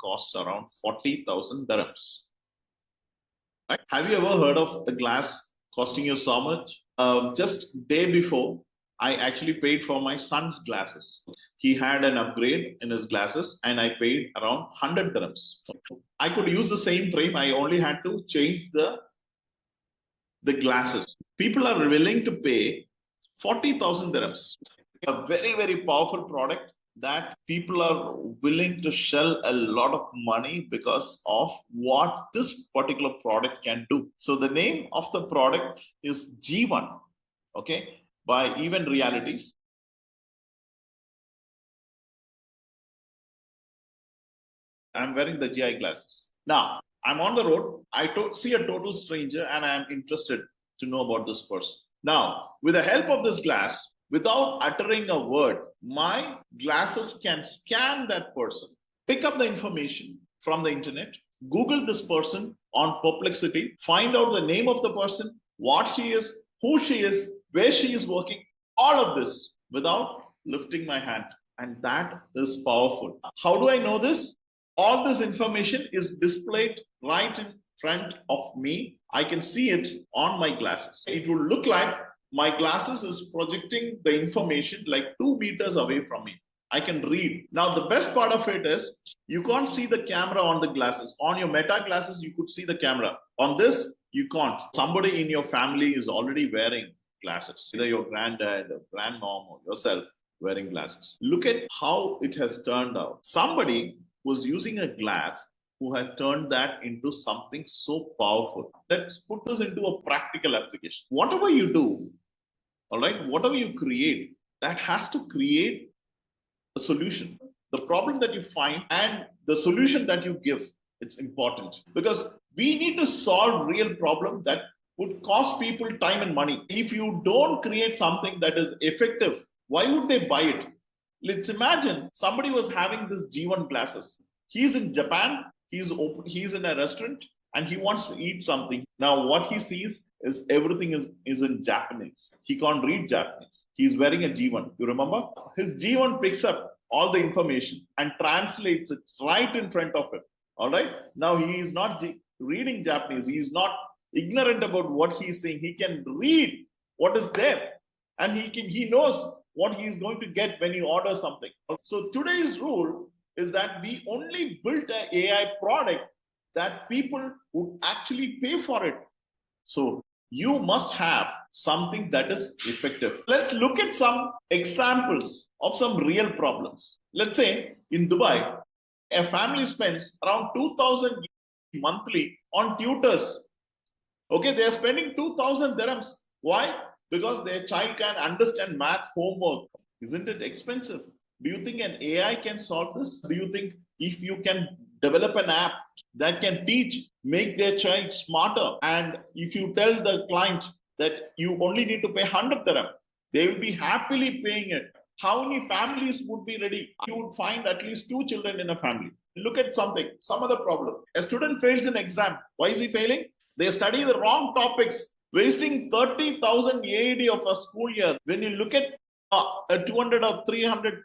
costs around 40,000 dirhams. Right? Have you ever heard of a glass costing you so much? Just day before, I actually paid for my son's glasses. He had an upgrade in his glasses, and I paid around 100 dirhams. I could use the same frame. I only had to change the glasses. People are willing to pay 40,000 dirhams. A very, very powerful product that people are willing to shell a lot of money because of what this particular product can do. So the name of the product is G1, okay, by Event Realities. I'm wearing the GI glasses. Now, I'm on the road. I see a total stranger and I'm interested to know about this person. Now, with the help of this glass, without uttering a word, my glasses can scan that person, pick up the information from the internet, Google this person on Perplexity, find out the name of the person, what he is, who she is, where she is working, all of this without lifting my hand. And that is powerful. How do I know this? All this information is displayed right in front of me. I can see it on my glasses. It will look like my glasses is projecting the information like 2 meters away from me. I can read. Now, the best part of it is you can't see the camera on the glasses. On your Meta glasses, you could see the camera. On this, you can't. Somebody in your family is already wearing glasses, either your granddad, or grandmom, or yourself wearing glasses. Look at how it has turned out. Somebody was using a glass who had turned that into something so powerful. Let's put this into a practical application. Whatever you do, all right, whatever you create, that has to create a solution. The problem that you find and the solution that you give, it's important because we need to solve real problem that would cost people time and money. If you don't create something that is effective, why would they buy it? Let's imagine somebody was having this G1 glasses. He's in Japan, he's in a restaurant, and he wants to eat something. Now, what he sees is everything is in Japanese. He can't read Japanese. He's wearing a G1. You remember? His G1 picks up all the information and translates it right in front of him. All right? Now, he is not reading Japanese. He is not ignorant about what he's saying. He can read what is there. And he knows what he's going to get when you order something. So today's rule is that we only built an AI product that people would actually pay for it. So you must have something that is effective. Let's look at some examples of some real problems. Let's say in Dubai, a family spends around 2,000 monthly on tutors. Okay, they are spending 2,000 dirhams. Why? Because their child can understand math homework. Isn't it expensive? Do you think an AI can solve this? Do you think if you can develop an app that can teach, make their child smarter, and if you tell the client that you only need to pay 100 dirham, they will be happily paying it. How many families would be ready? You would find at least 2 children in a family. Look at some other problem. A student fails an exam. Why is he failing? They study the wrong topics, wasting 30,000 AED of a school year. When you look at a 200 or 300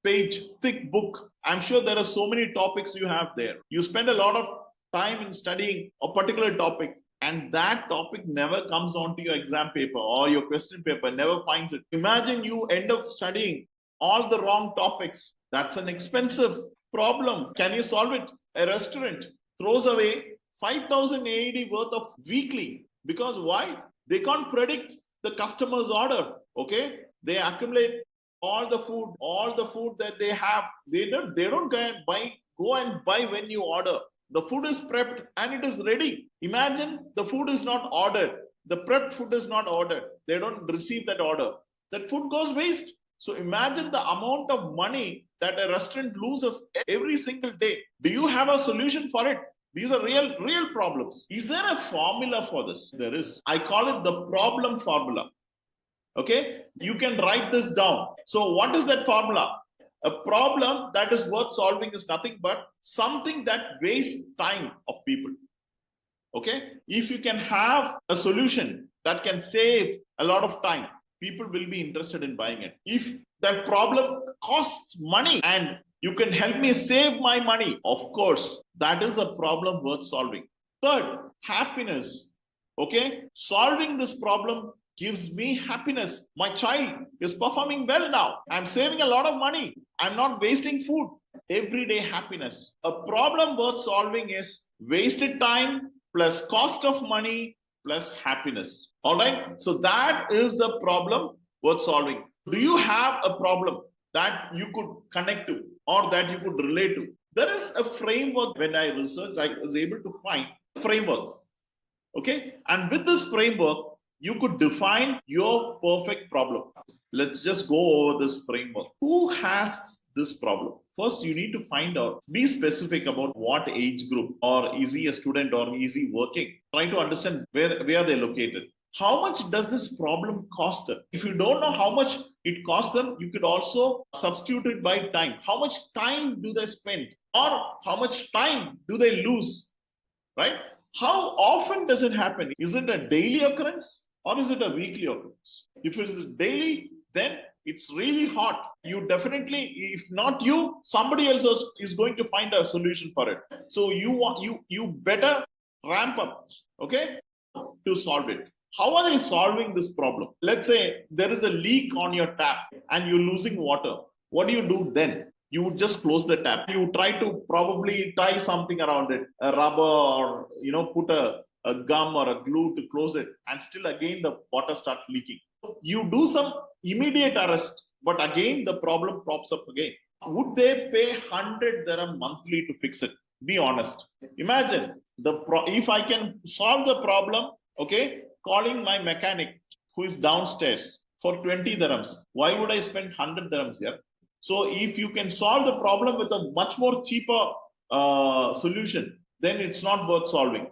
page thick book, I'm sure there are so many topics you have there. You spend a lot of time in studying a particular topic, and that topic never comes onto your exam paper or your question paper, never finds it. Imagine you end up studying all the wrong topics. That's an expensive problem. Can you solve it? A restaurant throws away 5,000 AED worth of weekly. Because why? They can't predict the customer's order. Okay? They accumulate all the food that they have. They don't go and buy when you order. The food is prepped and it is ready. Imagine the food is not ordered. The prepped food is not ordered. They don't receive that order. That food goes waste. So imagine the amount of money that a restaurant loses every single day. Do you have a solution for it? These are real problems. Is there a formula for this? There is. I call it the problem formula. Okay? You can write this down. So what is that formula? A problem that is worth solving is nothing but something that wastes time of people. Okay? If you can have a solution that can save a lot of time, people will be interested in buying it. If that problem costs money and You can help me save my money. Of course, that is a problem worth solving. Third, happiness. Okay, solving this problem gives me happiness. My child is performing well now. I'm saving a lot of money. I'm not wasting food. Everyday happiness. A problem worth solving is wasted time plus cost of money plus happiness. All right. So that is the problem worth solving. Do you have a problem that you could connect to or that you could relate to? There is a framework. When I researched, I was able to find a framework. Okay. And with this framework, you could define your perfect problem. Let's just go over this framework. Who has this problem? First, you need to find out, be specific about what age group, or is he a student or is he working? Try to understand where they're located. How much does this problem cost them? If you don't know how much it costs them, you could also substitute it by time. How much time do they spend? Or how much time do they lose? Right? How often does it happen? Is it a daily occurrence or is it a weekly occurrence? If it is daily, then it's really hot. You definitely, if not you, somebody else is going to find a solution for it. So you better ramp up, okay, to solve it. How are they solving this problem? Let's say there is a leak on your tap and you're losing water. What do you do then? You would just close the tap. You try to probably tie something around it, a rubber, or put a gum or a glue to close it, and still again the water starts leaking. You do some immediate arrest, but again the problem pops up again. Would they pay 100 dirham monthly to fix it? Be honest. Imagine if I can solve the problem, okay, calling my mechanic who is downstairs for 20 dirhams. Why would I spend 100 dirhams here? So if you can solve the problem with a much more cheaper solution, then it's not worth solving.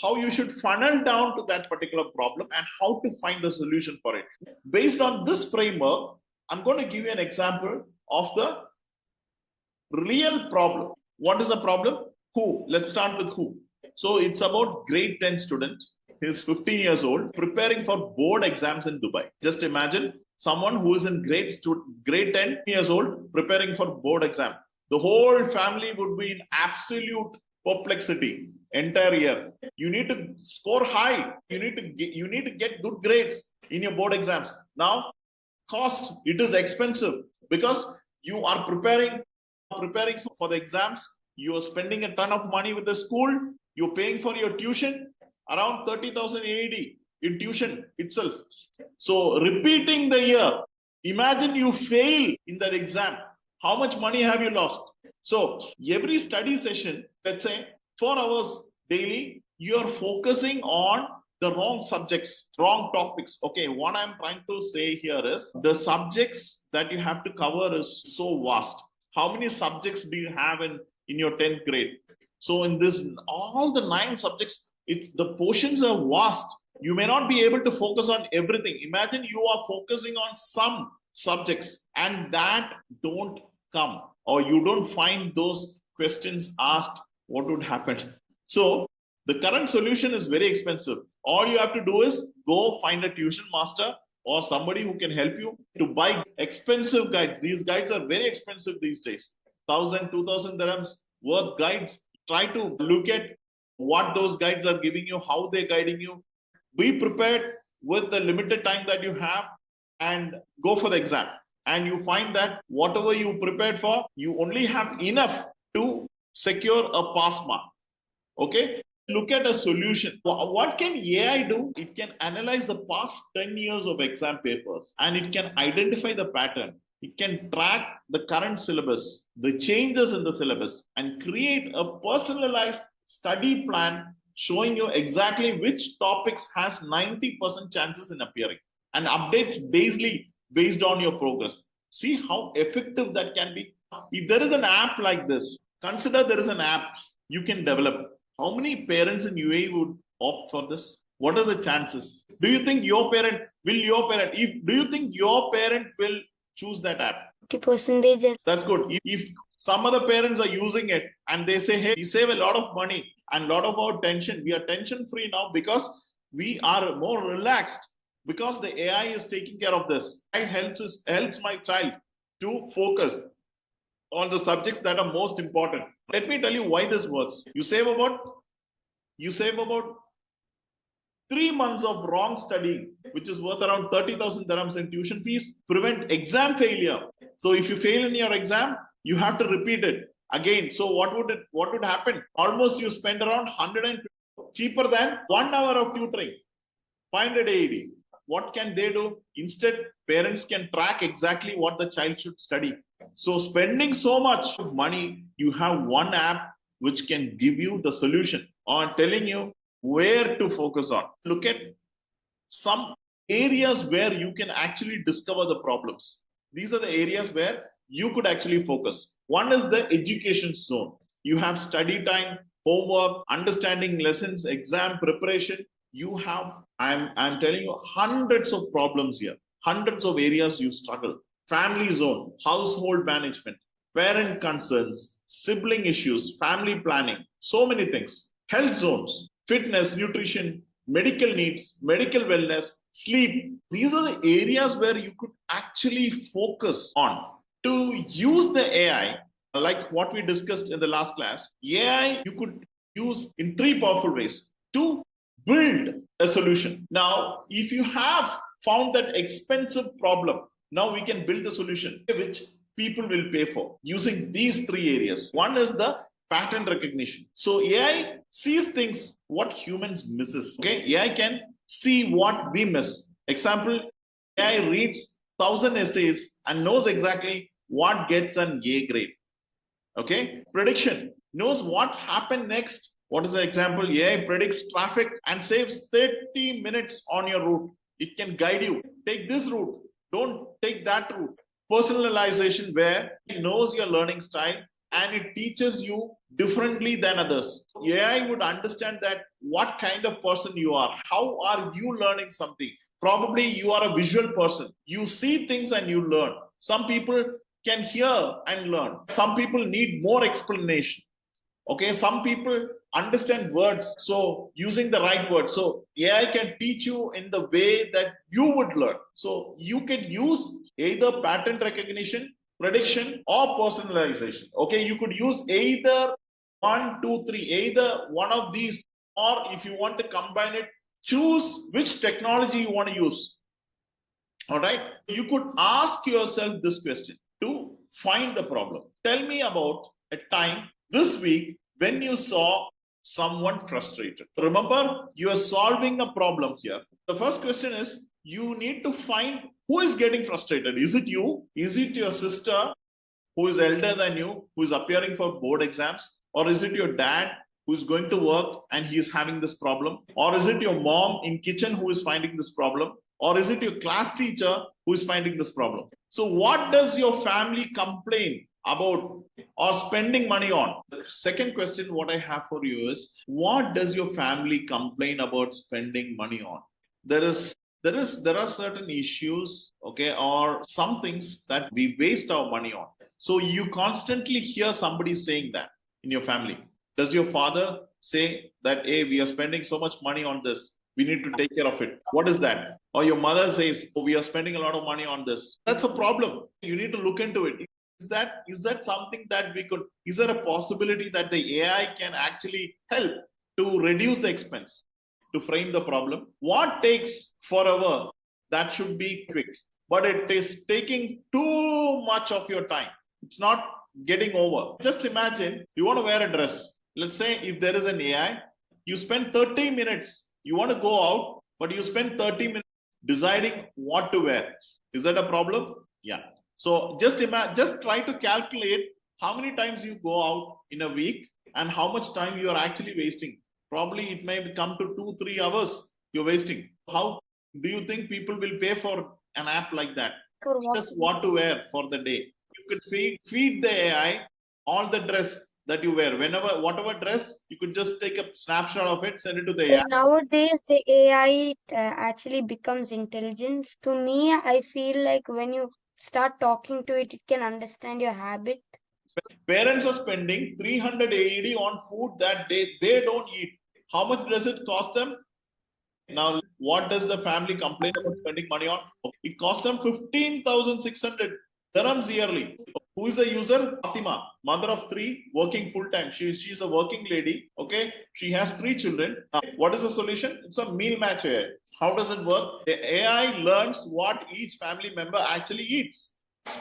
How you should funnel down to that particular problem and how to find the solution for it. Based on this framework, I'm going to give you an example of the real problem. What is the problem? Who? Let's start with who. So it's about grade 10 student. He's 15 years old, preparing for board exams in Dubai. Just imagine someone who is in grade 10 years old, preparing for board exam. The whole family would be in absolute perplexity entire year. You need to score high. You need to get good grades in your board exams. Now, cost, it is expensive because you are preparing for the exams. You are spending a ton of money with the school. You're paying for your tuition, around 30,000 AED in tuition itself. So repeating the year, imagine you fail in that exam. How much money have you lost? So every study session, let's say 4 hours daily, you're focusing on the wrong subjects, wrong topics. Okay, what I'm trying to say here is the subjects that you have to cover is so vast. How many subjects do you have in your 10th grade? So in this, all the 9 subjects, the portions are vast. You may not be able to focus on everything. Imagine you are focusing on some subjects and that don't come, or you don't find those questions asked. What would happen? So the current solution is very expensive. All you have to do is go find a tuition master or somebody who can help you to buy expensive guides. These guides are very expensive these days. 1,000, 2,000 dirhams worth guides. Try to look at what those guides are giving you, how they're guiding you. Be prepared with the limited time that you have and go for the exam. And you find that whatever you prepared for, you only have enough to secure a pass mark. Okay? Look at a solution. What can AI do? It can analyze the past 10 years of exam papers and it can identify the pattern. It can track the current syllabus, the changes in the syllabus, and create a personalized study plan showing you exactly which topics has 90% chances in appearing and updates based on your progress. See how effective that can be. If there is an app like this, consider there is an app you can develop. How many parents in UAE would opt for this? What are the chances? Do you think your parent will choose that app? 50%. That's good. If some other parents are using it and they say, hey, we save a lot of money and a lot of our tension, we are tension free now because we are more relaxed because the AI is taking care of this. It helps my child to focus. on the subjects that are most important. Let me tell you why this works. You save about 3 months of wrong studying, which is worth around 30,000 dirhams in tuition fees, prevent exam failure. So if you fail in your exam, you have to repeat it again. So what would happen? Almost you spend around 150, cheaper than 1 hour of tutoring, 500 AED. What can they do? Instead, parents can track exactly what the child should study. So spending so much money, you have one app which can give you the solution on telling you where to focus on. Look at some areas where you can actually discover the problems. These are the areas where you could actually focus. One is the education zone. You have study time, homework, understanding lessons, exam preparation. You have, I'm telling you, hundreds of problems here, hundreds of areas you struggle. Family zone, household management, parent concerns, sibling issues, family planning, so many things. Health zones, fitness, nutrition, medical needs, medical wellness, sleep. These are the areas where you could actually focus on. To use the AI, like what we discussed in the last class, AI you could use in three powerful ways to build a solution. Now, if you have found that expensive problem, now we can build a solution which people will pay for using these three areas. One is the pattern recognition. So AI sees things what humans misses. Okay, AI can see what we miss. Example, AI reads 1,000 essays and knows exactly what gets an A grade. Okay, prediction, knows what's happened next. What is the example? AI predicts traffic and saves 30 minutes on your route. It can guide you. Take this route. Don't take that route. Personalization, where it knows your learning style and it teaches you differently than others. AI would understand that what kind of person you are. How are you learning something? Probably you are a visual person. You see things and you learn. Some people can hear and learn. Some people need more explanation. Okay, some people understand words, so using the right words. So AI can teach you in the way that you would learn. So you can use either pattern recognition, prediction, or personalization. Okay, you could use either one, two, three, either one of these, or if you want to combine it, choose which technology you want to use. All right, you could ask yourself this question to find the problem. Tell me about a time this week when you saw someone frustrated. Remember, you are solving a problem here. The first question is you need to find who is getting frustrated. Is it you? Is it your sister who is elder than you, who is appearing for board exams? Or is it your dad who is going to work and he is having this problem? Or is it your mom in kitchen who is finding this problem? Or is it your class teacher who is finding this problem? So what does your family complain about or spending money on? The second question what I have for you is, what does your family complain about spending money on? There are certain issues, okay, or some things that we waste our money on. So you constantly hear somebody saying that in your family. Does your father say that, hey, we are spending so much money on this, we need to take care of it? What is that? Or your mother says, oh, we are spending a lot of money on this. That's a problem. You need to look into it. Is that something that we could, is there a possibility that the AI can actually help to reduce the expense, to frame the problem? What takes forever, that should be quick, but it is taking too much of your time. It's not getting over. Just imagine you want to wear a dress. Let's say if there is an AI, you spend 30 minutes, you want to go out, but you spend 30 minutes deciding what to wear. Is that a problem? Yeah. So just try to calculate how many times you go out in a week and how much time you are actually wasting. Probably it may come to 2-3 hours you're wasting. How do you think people will pay for an app like that? For what? Just what to wear for the day. You could feed the AI all the dress that you wear. Whatever dress, you could just take a snapshot of it, send it to the AI. Nowadays, the AI actually becomes intelligent. To me, I feel like when you start talking to it, it can understand your habit. Parents are spending 300 AED on food that they don't eat. How much does it cost them? Now, what does the family complain about spending money on? It costs them 15,600 dirhams yearly. Who is the user? Fatima, mother of three, working full time. She's a working lady. Okay, she has three children. What is the solution? It's a meal match AI. How does it work? The AI learns what each family member actually eats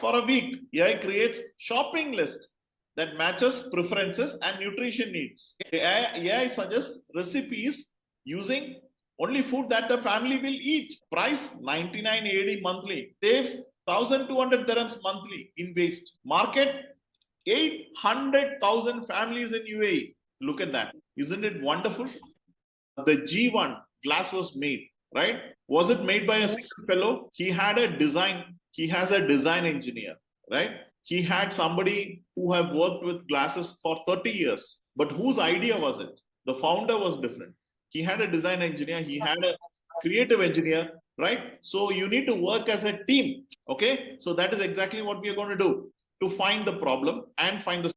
for a week. AI creates shopping list that matches preferences and nutrition needs. AI suggests recipes using only food that the family will eat. Price 99 AD monthly. Saves 1,200 dirhams monthly in waste. Market 800,000 families in UAE. Look at that. Isn't it wonderful? The G1 glass was made, right? Was it made by a Yes. single fellow? He had a design, he has a design engineer, right? He had somebody who have worked with glasses for 30 years. But whose idea was it? The founder was different. He had a design engineer, he had a creative engineer, right? So you need to work as a team. Okay. So that is exactly what we are going to do to find the problem and find the